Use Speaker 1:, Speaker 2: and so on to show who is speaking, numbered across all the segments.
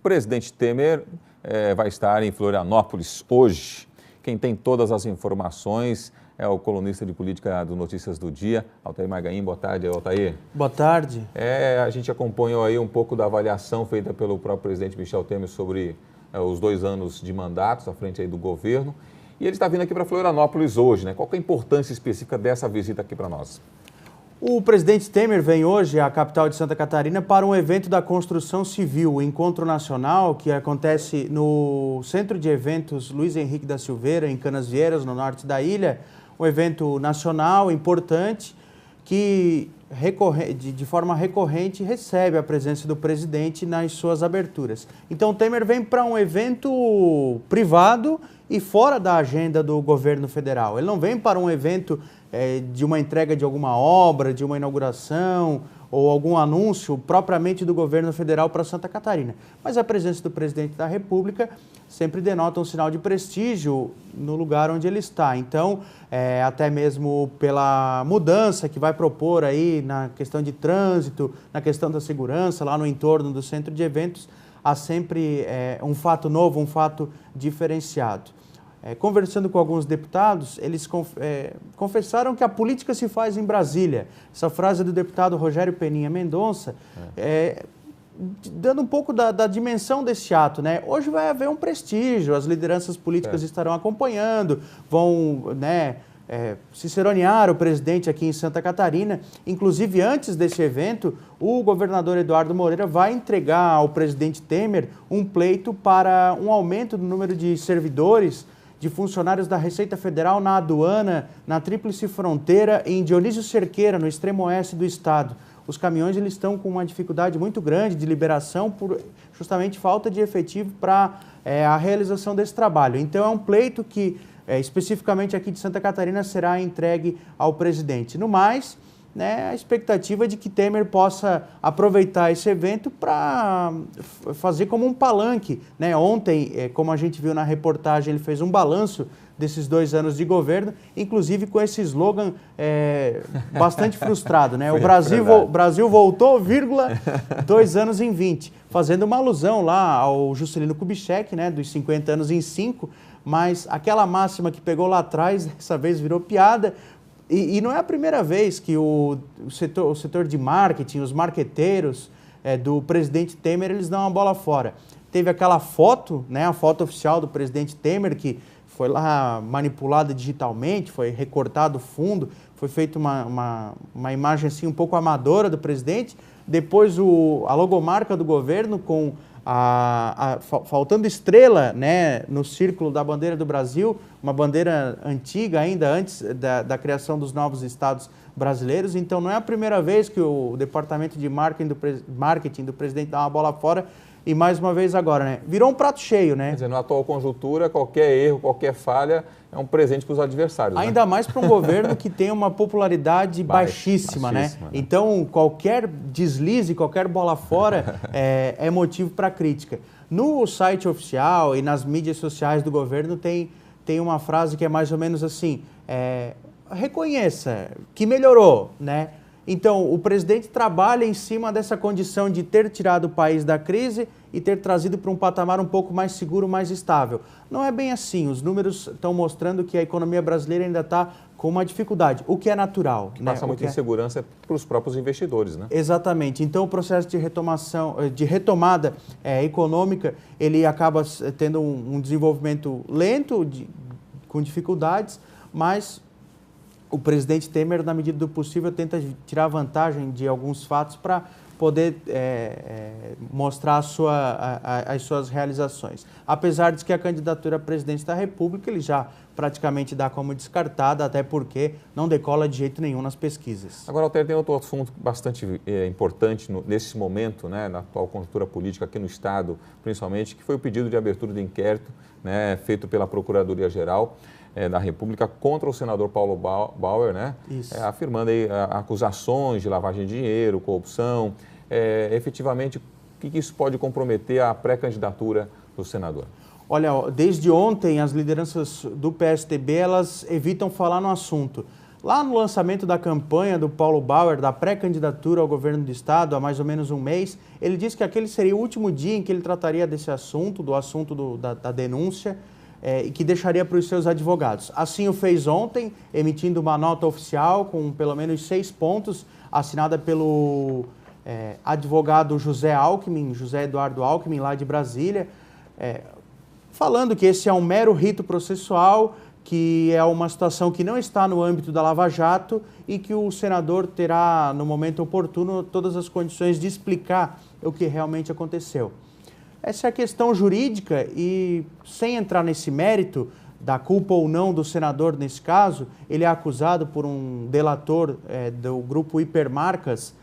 Speaker 1: presidente Temer vai estar em Florianópolis hoje. Quem tem todas as informações é o colunista de política do Notícias do Dia, Altair Margaim. Boa tarde, Altair.
Speaker 2: Boa tarde.
Speaker 1: A gente acompanhou aí um pouco da avaliação feita pelo próprio presidente Michel Temer sobre os 2 anos de mandatos à frente aí do governo. E ele está vindo aqui para Florianópolis hoje, né? Qual que é a importância específica dessa visita aqui para nós?
Speaker 2: O presidente Temer vem hoje à capital de Santa Catarina para um evento da construção civil, o Encontro Nacional, que acontece no Centro de Eventos Luiz Henrique da Silveira, em Canasvieiras, no norte da ilha. Um evento nacional importante que de forma recorrente recebe a presença do presidente nas suas aberturas. Então Temer vem para um evento privado e fora da agenda do governo federal. Ele não vem para um evento de uma entrega de alguma obra, de uma inauguração ou algum anúncio propriamente do governo federal para Santa Catarina. Mas a presença do presidente da República sempre denota um sinal de prestígio no lugar onde ele está. Então, até mesmo pela mudança que vai propor aí na questão de trânsito, na questão da segurança, lá no entorno do centro de eventos, há sempre um fato novo, um fato diferenciado. Conversando com alguns deputados, eles confessaram que a política se faz em Brasília. Essa frase é do deputado Rogério Peninha Mendonça, dando um pouco da dimensão desse ato, né? Hoje vai haver um prestígio, as lideranças políticas estarão acompanhando, vão ciceronear o presidente aqui em Santa Catarina. Inclusive, antes desse evento, o governador Eduardo Moreira vai entregar ao presidente Temer um pleito para um aumento do número de servidores, de funcionários da Receita Federal na aduana, na Tríplice Fronteira, em Dionísio Cerqueira, no extremo oeste do estado. Os caminhões eles estão com uma dificuldade muito grande de liberação por justamente falta de efetivo para a realização desse trabalho. Então é um pleito que, especificamente aqui de Santa Catarina, será entregue ao presidente. No mais, a expectativa de que Temer possa aproveitar esse evento para fazer como um palanque. Ontem, como a gente viu na reportagem, ele fez um balanço desses 2 anos de governo, inclusive com esse slogan bastante frustrado, né? O Brasil voltou, 2 anos em 20, fazendo uma alusão lá ao Juscelino Kubitschek, né, dos 50 anos em 5, mas aquela máxima que pegou lá atrás, dessa vez virou piada. E não é a primeira vez que o setor de marketing, os marqueteiros do presidente Temer, eles dão uma bola fora. Teve aquela foto, a foto oficial do presidente Temer, que foi lá manipulada digitalmente, foi recortado o fundo, foi feita uma imagem assim um pouco amadora do presidente. Depois a logomarca do governo com faltando estrela, no círculo da bandeira do Brasil, uma bandeira antiga ainda antes da criação dos novos estados brasileiros. Então não é a primeira vez que o departamento de marketing do presidente dá uma bola fora. E mais uma vez agora, virou um prato cheio, né?
Speaker 1: Quer dizer, na atual conjuntura, qualquer erro, qualquer falha é um presente para os adversários.
Speaker 2: Ainda mais para um governo que tem uma popularidade baixíssima, né? Então, qualquer deslize, qualquer bola fora é motivo para crítica. No site oficial e nas mídias sociais do governo tem uma frase que é mais ou menos assim, reconheça que melhorou, né? Então, o presidente trabalha em cima dessa condição de ter tirado o país da crise e ter trazido para um patamar um pouco mais seguro, mais estável. Não é bem assim. Os números estão mostrando que a economia brasileira ainda está com uma dificuldade, o que é natural.
Speaker 1: Que passa muita insegurança para os próprios investidores, né?
Speaker 2: Exatamente. Então, o processo de retomada econômica, ele acaba tendo um desenvolvimento lento, com dificuldades, mas o presidente Temer, na medida do possível, tenta tirar vantagem de alguns fatos para poder mostrar as suas realizações. Apesar de que a candidatura à presidência da República ele já praticamente dá como descartada, até porque não decola de jeito nenhum nas pesquisas.
Speaker 1: Agora, Altair, tem outro assunto bastante importante nesse momento, na atual conjuntura política aqui no Estado, principalmente, que foi o pedido de abertura de inquérito feito pela Procuradoria-Geral da República contra o senador Paulo Bauer, afirmando aí acusações de lavagem de dinheiro, corrupção. Efetivamente, o que isso pode comprometer a pré-candidatura do senador?
Speaker 2: Olha, desde ontem as lideranças do PSDB elas evitam falar no assunto. Lá no lançamento da campanha do Paulo Bauer, da pré-candidatura ao governo do estado, há mais ou menos um mês, ele disse que aquele seria o último dia em que ele trataria desse assunto, do assunto da denúncia, e que deixaria para os seus advogados. Assim o fez ontem, emitindo uma nota oficial com pelo menos 6 pontos, assinada pelo advogado José Eduardo Alckmin, lá de Brasília, falando que esse é um mero rito processual, que é uma situação que não está no âmbito da Lava Jato e que o senador terá, no momento oportuno, todas as condições de explicar o que realmente aconteceu. Essa é a questão jurídica e, sem entrar nesse mérito da culpa ou não do senador nesse caso, ele é acusado por um delator do grupo Hipermarcas,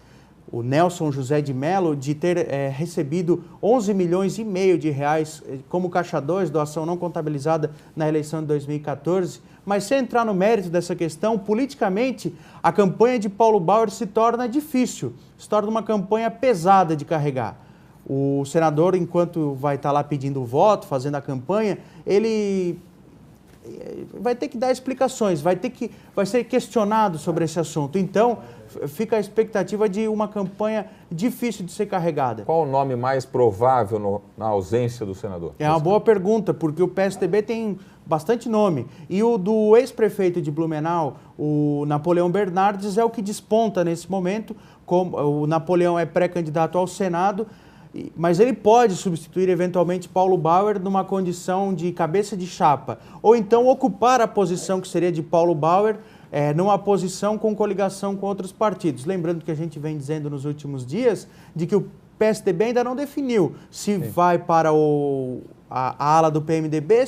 Speaker 2: o Nelson José de Mello, de ter recebido 11 milhões e meio de reais como caixa 2, doação não contabilizada na eleição de 2014. Mas sem entrar no mérito dessa questão, politicamente, a campanha de Paulo Bauer se torna difícil, se torna uma campanha pesada de carregar. O senador, enquanto vai estar lá pedindo voto, fazendo a campanha, ele vai ter que dar explicações, vai ser questionado sobre esse assunto. Então, fica a expectativa de uma campanha difícil de ser carregada.
Speaker 1: Qual o nome mais provável na ausência do senador?
Speaker 2: É uma boa pergunta, porque o PSDB tem bastante nome. E o do ex-prefeito de Blumenau, o Napoleão Bernardes, é o que desponta nesse momento. O Napoleão é pré-candidato ao Senado, mas ele pode substituir eventualmente Paulo Bauer numa condição de cabeça de chapa, ou então ocupar a posição que seria de Paulo Bauer numa posição com coligação com outros partidos. Lembrando que a gente vem dizendo nos últimos dias de que o PSDB ainda não definiu se vai para a ala do PMDB,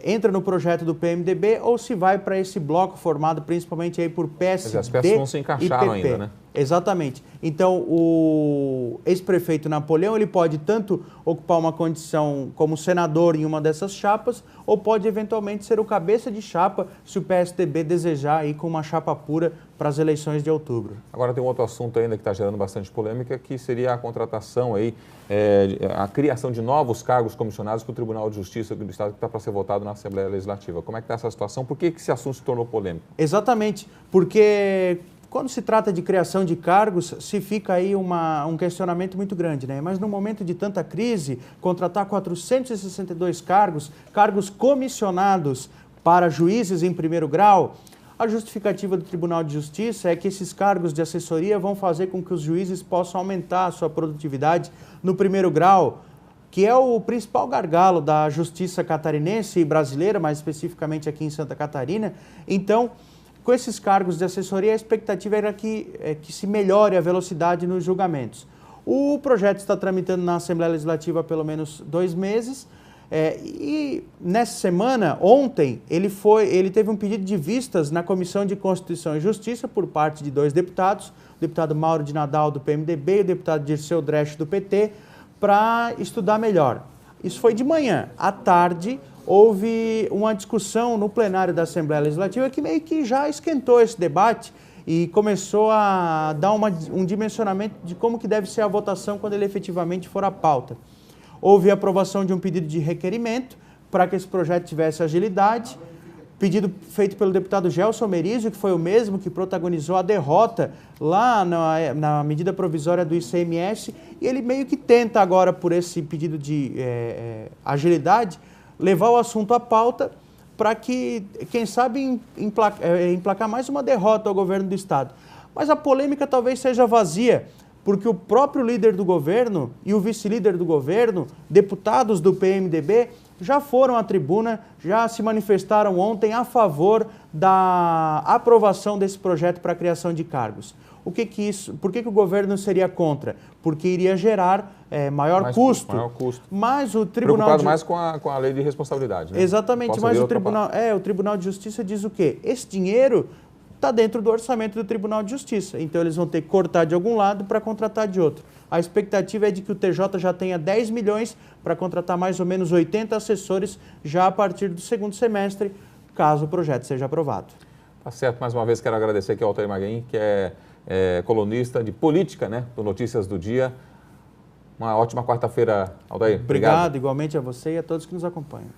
Speaker 2: entra no projeto do PMDB ou se vai para esse bloco formado principalmente aí por PSD
Speaker 1: as peças não se encaixaram ainda, né?
Speaker 2: Exatamente. Então, o ex-prefeito Napoleão, ele pode tanto ocupar uma condição como senador em uma dessas chapas, ou pode eventualmente ser o cabeça de chapa, se o PSDB desejar ir com uma chapa pura para as eleições de outubro.
Speaker 1: Agora tem um outro assunto ainda que está gerando bastante polêmica, que seria a contratação aí, a criação de novos cargos comissionados para o Tribunal de Justiça do Estado, que está para ser votado na Assembleia Legislativa. Como é que está essa situação? Por que esse assunto se tornou polêmico?
Speaker 2: Exatamente, porque quando se trata de criação de cargos, se fica aí um questionamento muito grande, né? Mas no momento de tanta crise, contratar 462 cargos comissionados para juízes em primeiro grau, a justificativa do Tribunal de Justiça é que esses cargos de assessoria vão fazer com que os juízes possam aumentar a sua produtividade no primeiro grau, que é o principal gargalo da justiça catarinense e brasileira, mais especificamente aqui em Santa Catarina. Então, com esses cargos de assessoria, a expectativa era que se melhore a velocidade nos julgamentos. O projeto está tramitando na Assembleia Legislativa há pelo menos 2 meses, e nessa semana, ontem, ele teve um pedido de vistas na Comissão de Constituição e Justiça por parte de 2 deputados, o deputado Mauro de Nadal, do PMDB, e o deputado Dirceu Dresch, do PT, para estudar melhor. Isso foi de manhã. À tarde, houve uma discussão no plenário da Assembleia Legislativa que meio que já esquentou esse debate e começou a dar um dimensionamento de como que deve ser a votação quando ele efetivamente for à pauta. Houve a aprovação de um pedido de requerimento para que esse projeto tivesse agilidade, pedido feito pelo deputado Gelson Merizio, que foi o mesmo que protagonizou a derrota lá na medida provisória do ICMS, e ele meio que tenta agora, por esse pedido de agilidade, levar o assunto à pauta para que, quem sabe, emplacar mais uma derrota ao governo do Estado. Mas a polêmica talvez seja vazia, porque o próprio líder do governo e o vice-líder do governo, deputados do PMDB, já foram à tribuna, já se manifestaram ontem a favor da aprovação desse projeto para a criação de cargos. Por que o governo seria contra? Porque iria gerar maior custo. Mas o Tribunal
Speaker 1: preocupado mais com a lei de responsabilidade, né?
Speaker 2: Exatamente, mas o Tribunal de Justiça diz o quê? Esse dinheiro está dentro do orçamento do Tribunal de Justiça. Então, eles vão ter que cortar de algum lado para contratar de outro. A expectativa é de que o TJ já tenha 10 milhões para contratar mais ou menos 80 assessores já a partir do 2º semestre, caso o projeto seja aprovado.
Speaker 1: Tá certo. Mais uma vez, quero agradecer aqui ao Altair Maguin, que é colunista de política, né, do Notícias do Dia. Uma ótima quarta-feira, Altair.
Speaker 2: Obrigado, igualmente a você e a todos que nos acompanham.